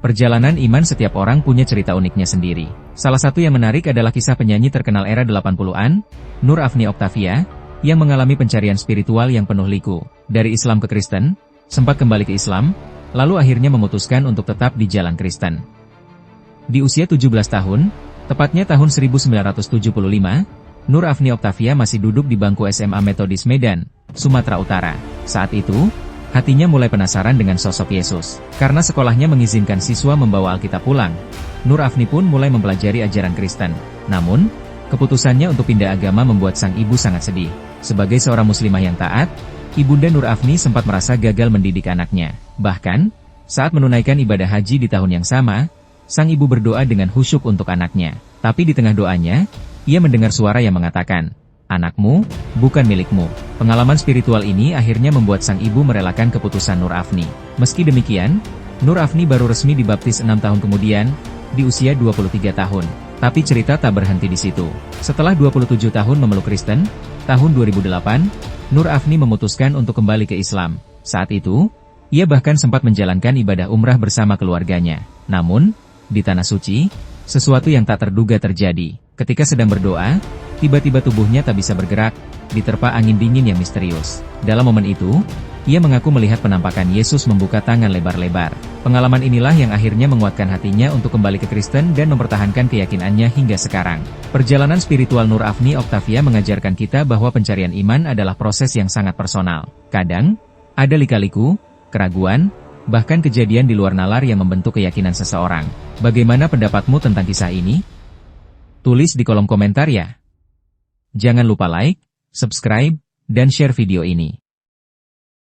Perjalanan iman setiap orang punya cerita uniknya sendiri. Salah satu yang menarik adalah kisah penyanyi terkenal era 80-an, Nur Afni Octavia, yang mengalami pencarian spiritual yang penuh liku. Dari Islam ke Kristen, sempat kembali ke Islam, lalu akhirnya memutuskan untuk tetap di jalan Kristen. Di usia 17 tahun, tepatnya tahun 1975, Nur Afni Octavia masih duduk di bangku SMA Metodis Medan, Sumatera Utara. Saat itu, hatinya mulai penasaran dengan sosok Yesus. Karena sekolahnya mengizinkan siswa membawa Alkitab pulang, Nur Afni pun mulai mempelajari ajaran Kristen. Namun, keputusannya untuk pindah agama membuat sang ibu sangat sedih. Sebagai seorang muslimah yang taat, Ibunda Nur Afni sempat merasa gagal mendidik anaknya. Bahkan, saat menunaikan ibadah haji di tahun yang sama, sang ibu berdoa dengan khusyuk untuk anaknya. Tapi di tengah doanya, ia mendengar suara yang mengatakan, "Anakmu, bukan milikmu." Pengalaman spiritual ini akhirnya membuat sang ibu merelakan keputusan Nur Afni. Meski demikian, Nur Afni baru resmi dibaptis 6 tahun kemudian, di usia 23 tahun. Tapi cerita tak berhenti di situ. Setelah 27 tahun memeluk Kristen, tahun 2008, Nur Afni memutuskan untuk kembali ke Islam. Saat itu, ia bahkan sempat menjalankan ibadah umrah bersama keluarganya. Namun, di Tanah Suci, sesuatu yang tak terduga terjadi. Ketika sedang berdoa, tiba-tiba tubuhnya tak bisa bergerak, diterpa angin dingin yang misterius. Dalam momen itu, ia mengaku melihat penampakan Yesus membuka tangan lebar-lebar. Pengalaman inilah yang akhirnya menguatkan hatinya untuk kembali ke Kristen dan mempertahankan keyakinannya hingga sekarang. Perjalanan spiritual Nur Afni Octavia mengajarkan kita bahwa pencarian iman adalah proses yang sangat personal. Kadang, ada lika-liku, keraguan, bahkan kejadian di luar nalar yang membentuk keyakinan seseorang. Bagaimana pendapatmu tentang kisah ini? Tulis di kolom komentar ya. Jangan lupa like, subscribe, dan share video ini.